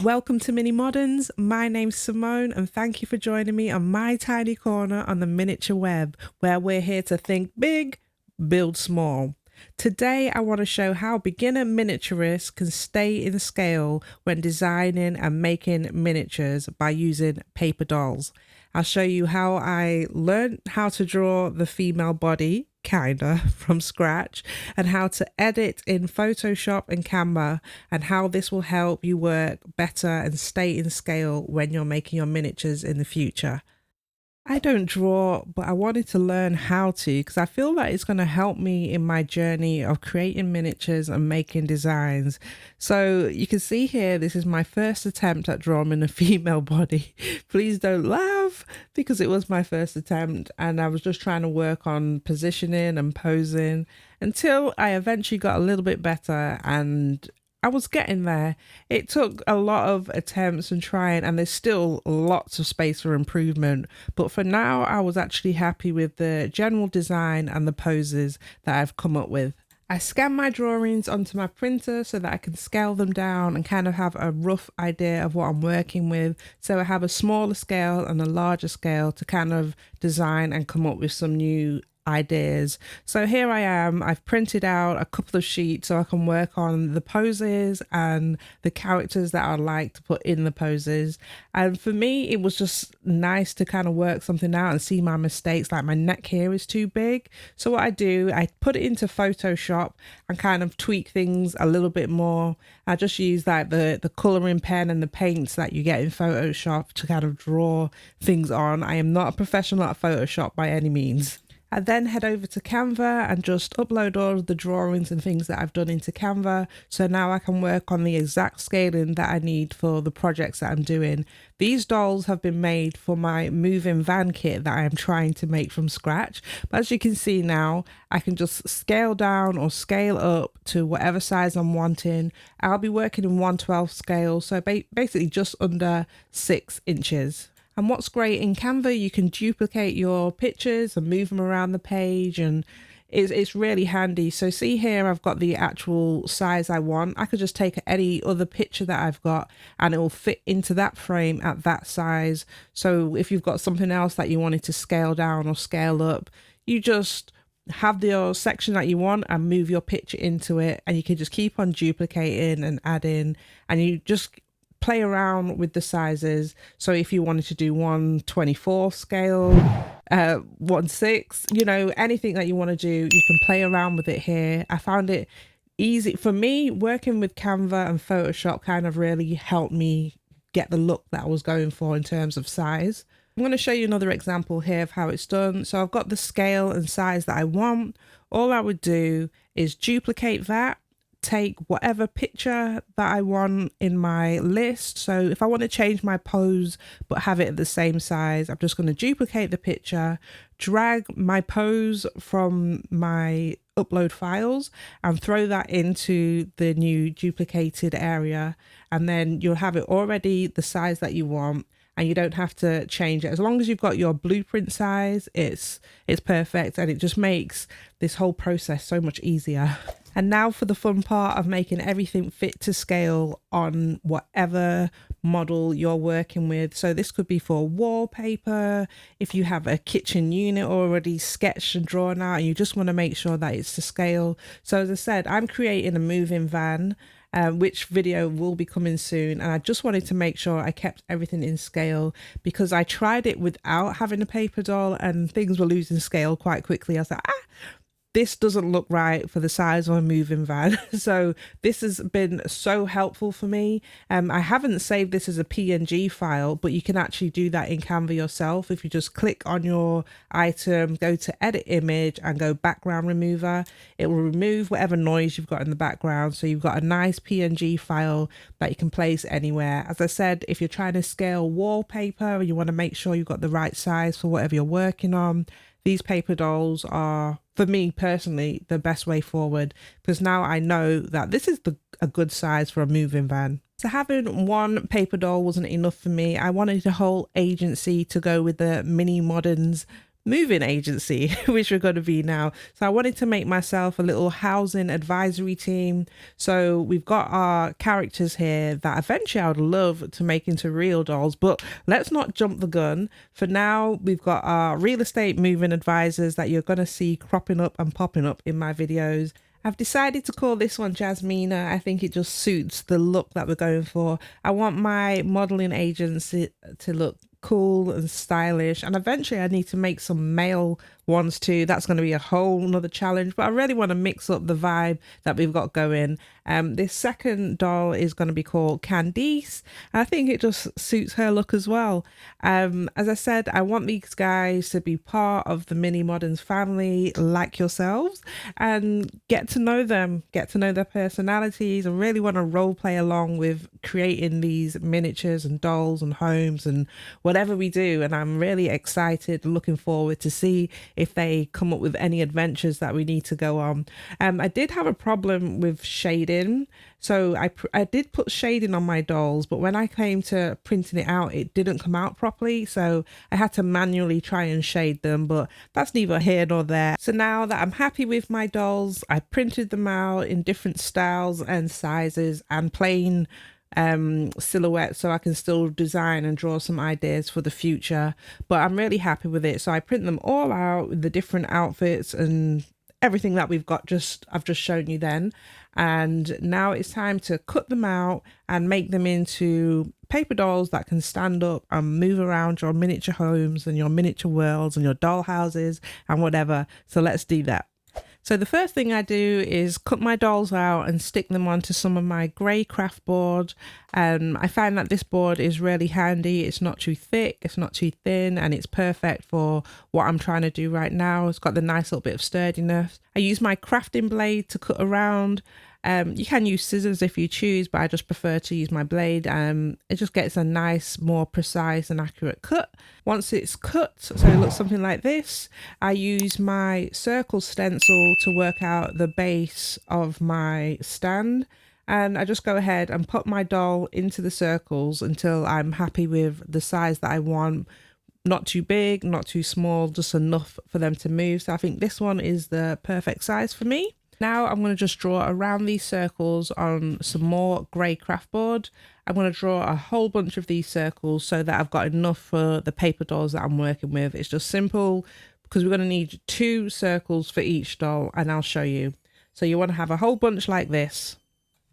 Welcome to Mini Modernz. My name's Simone and thank you for joining me on my tiny corner on the miniature web, where we're here to think big, build small. Today I want to show how beginner miniaturists can stay in scale when designing and making miniatures by using paper dolls. I'll show you how I learned how to draw the female body, kinda, from scratch, and how to edit in Photoshop and Canva, and how this will help you work better and stay in scale when you're making your miniatures in the future. I don't draw, but I wanted to learn how to because I feel like it's going to help me in my journey of creating miniatures and making designs. So you can see here, this is my first attempt at drawing a female body. Please don't laugh because it was my first attempt and I was just trying to work on positioning and posing until I eventually got a little bit better and I was getting there. It took a lot of attempts and trying, and there's still lots of space for improvement. But for now, I was actually happy with the general design and the poses that I've come up with. I scan my drawings onto my printer so that I can scale them down and kind of have a rough idea of what I'm working with. So I have a smaller scale and a larger scale to kind of design and come up with some new ideas. So here I am, I've printed out a couple of sheets so I can work on the poses and the characters that I'd like to put in the poses. And for me, it was just nice to kind of work something out and see my mistakes, like my neck here is too big. So what I do, I put it into Photoshop and kind of tweak things a little bit more. I just use like the coloring pen and the paints that you get in Photoshop to kind of draw things on. I am not a professional at Photoshop by any means. I then head over to Canva and just upload all of the drawings and things that I've done into Canva. So now I can work on the exact scaling that I need for the projects that I'm doing. These dolls have been made for my moving van kit that I am trying to make from scratch. But as you can see now, I can just scale down or scale up to whatever size I'm wanting. I'll be working in 1/12 scale, so basically just under 6 inches. And what's great in Canva, you can duplicate your pictures and move them around the page, and it's really handy. So see here, I've got the actual size I want. I could just take any other picture that I've got and it will fit into that frame at that size. So if you've got something else that you wanted to scale down or scale up, you just have your section that you want and move your picture into it, and you can just keep on duplicating and adding, and you just play around with the sizes. So if you wanted to do 1/24 scale, 1/6, you know, anything that you want to do, you can play around with it here. I found it easy for me. Working with Canva and Photoshop kind of really helped me get the look that I was going for in terms of size. I'm going to show you another example here of how it's done. So I've got the scale and size that I want. All I would do is duplicate that, take whatever picture that I want in my list. So if I want to change my pose but have it at the same size, I'm just going to duplicate the picture, drag my pose from my upload files and throw that into the new duplicated area, and then you'll have it already the size that you want, and you don't have to change it. As long as you've got your blueprint size, it's perfect, and it just makes this whole process so much easier. And now for the fun part of making everything fit to scale on whatever model you're working with. So this could be for wallpaper, if you have a kitchen unit already sketched and drawn out and you just want to make sure that it's to scale. So as I said, I'm creating a moving van, which video will be coming soon, and I just wanted to make sure I kept everything in scale because I tried it without having a paper doll and things were losing scale quite quickly. I was like, this doesn't look right for the size of a moving van. So this has been so helpful for me. I haven't saved this as a PNG file, but you can actually do that in Canva yourself. If you just click on your item, go to edit image and go background remover, it will remove whatever noise you've got in the background. So you've got a nice PNG file that you can place anywhere. As I said, if you're trying to scale wallpaper, you want to make sure you've got the right size for whatever you're working on, these paper dolls are, for me personally, the best way forward, because now I know that this is a good size for a moving van. So having one paper doll wasn't enough for me. I wanted a whole agency to go with the Mini Modernz moving agency, which we're going to be now. So I wanted to make myself a little housing advisory team. So we've got our characters here that eventually I would love to make into real dolls, but let's not jump the gun. For now, we've got our real estate moving advisors that you're going to see cropping up and popping up in my videos. I've decided to call this one Jasmina. I think it just suits the look that we're going for. I want my modeling agency to look cool and stylish, and eventually I need to make some male ones too. That's going to be a whole nother challenge, but I really want to mix up the vibe that we've got going. This second doll is going to be called Candice, and I think it just suits her look as well. As I said, I want these guys to be part of the mini Modernz family like yourselves, and get to know them, get to know their personalities. I really want to role play along with creating these miniatures and dolls and homes and whatever we do, and I'm really excited, looking forward to see if they come up with any adventures that we need to go on. I did have a problem with shading, so I did put shading on my dolls, but when I came to printing it out, it didn't come out properly, so I had to manually try and shade them, but that's neither here nor there. So now that I'm happy with my dolls, I printed them out in different styles and sizes and plain silhouette, so I can still design and draw some ideas for the future, but I'm really happy with it. So I print them all out with the different outfits and everything that we've got, I've just shown you then, and now it's time to cut them out and make them into paper dolls that can stand up and move around your miniature homes and your miniature worlds and your doll houses and whatever. So let's do that. So the first thing I do is cut my dolls out and stick them onto some of my grey craft board. I find that this board is really handy. It's not too thick, it's not too thin, and it's perfect for what I'm trying to do right now. It's got the nice little bit of sturdiness. I use my crafting blade to cut around. You can use scissors if you choose, but I just prefer to use my blade. It just gets a nice, more precise and accurate cut. Once it's cut, so it looks something like this, I use my circle stencil to work out the base of my stand. And I just go ahead and put my doll into the circles until I'm happy with the size that I want. Not too big, not too small, just enough for them to move. So I think this one is the perfect size for me. Now I'm going to just draw around these circles on some more grey craft board. I'm going to draw a whole bunch of these circles so that I've got enough for the paper dolls that I'm working with. It's just simple because we're going to need 2 circles for each doll, and I'll show you. So you want to have a whole bunch like this.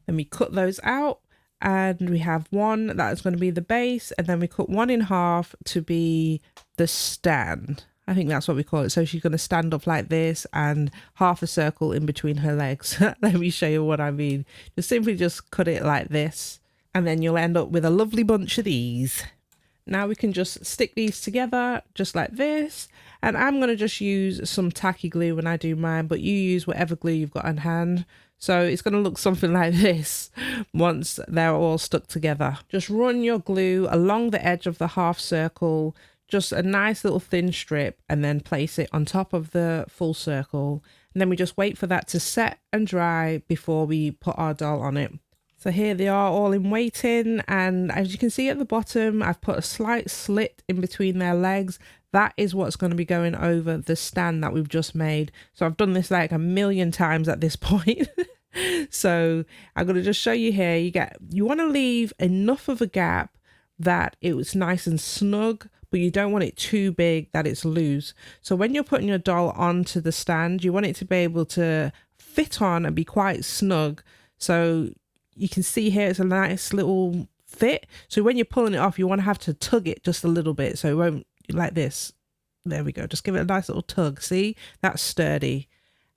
Then we cut those out, and we have one that is going to be the base, and then we cut one in half to be the stand. I think that's what we call it. So she's going to stand up like this and half a circle in between her legs. Let me show you what I mean. Just cut it like this, and then you'll end up with a lovely bunch of these. Now we can just stick these together just like this, and I'm going to just use some tacky glue when I do mine, but you use whatever glue you've got on hand. So it's going to look something like this once they're all stuck together. Just run your glue along the edge of the half circle, just a nice little thin strip, and then place it on top of the full circle. And then we just wait for that to set and dry before we put our doll on it. So here they are all in waiting, and as you can see at the bottom, I've put a slight slit in between their legs. That is what's going to be going over the stand that we've just made. So I've done this like a million times at this point. So I'm going to just show you here. You want to leave enough of a gap that it was nice and snug, but you don't want it too big that it's loose. So when you're putting your doll onto the stand, you want it to be able to fit on and be quite snug. So you can see here it's a nice little fit. So when you're pulling it off, you want to have to tug it just a little bit, so it won't, like this. There we go. Just give it a nice little tug. See, that's sturdy.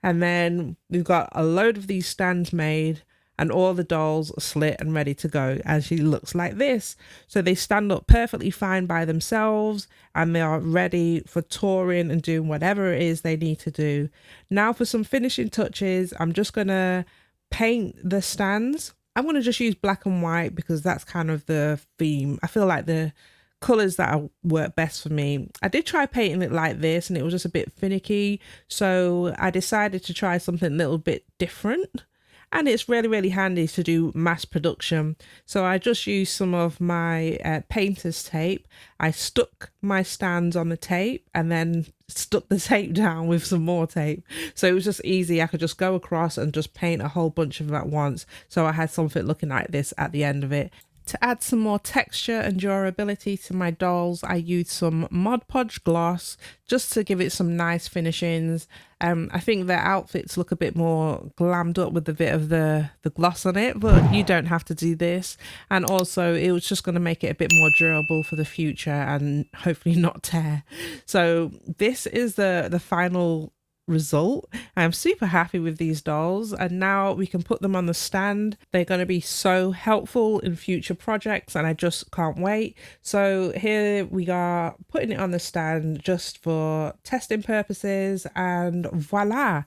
And then we've got a load of these stands made, and all the dolls are slit and ready to go, and she looks like this. So they stand up perfectly fine by themselves, and they are ready for touring and doing whatever it is they need to do. Now for some finishing touches, I'm just going to paint the stands. I'm going to just use black and white because that's kind of the theme. I feel like the colours that work best for me. I did try painting it like this and it was just a bit finicky, so I decided to try something a little bit different. and it's really handy to do mass production. So I just used some of my painter's tape. I stuck my stands on the tape and then stuck the tape down with some more tape, so it was just easy. I could just go across and just paint a whole bunch of them at once, so I had something looking like this at the end of it. To add some more texture and durability to my dolls, I used some Mod Podge gloss just to give it some nice finishings. I think their outfits look a bit more glammed up with a bit of the gloss on it, but you don't have to do this. And also it was just going to make it a bit more durable for the future and hopefully not tear. So this is the final result. I'm super happy with these dolls, and now we can put them on the stand. They're going to be so helpful in future projects and I just can't wait. So here we are putting it on the stand just for testing purposes, and voila,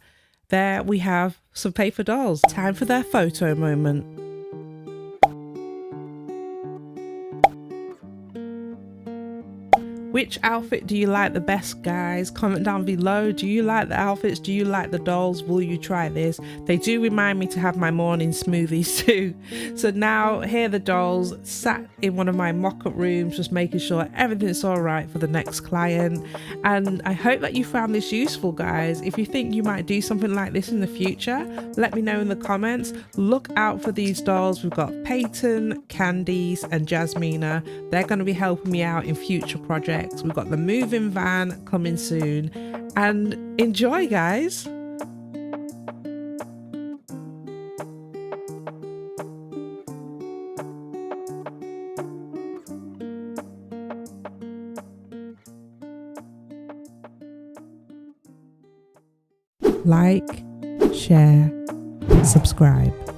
there we have some paper dolls. Time for their photo moment. Which outfit do you like the best, guys? Comment down below. Do you like the outfits? Do you like the dolls? Will you try this? They do remind me to have my morning smoothies too. So now here are the dolls sat in one of my mock-up rooms, just making sure everything's all right for the next client. And I hope that you found this useful, guys. If you think you might do something like this in the future, let me know in the comments. Look out for these dolls. We've got Peyton, Candice and Jasmina. They're going to be helping me out in future projects. We've got the moving van coming soon, and enjoy, guys. Like, share, subscribe.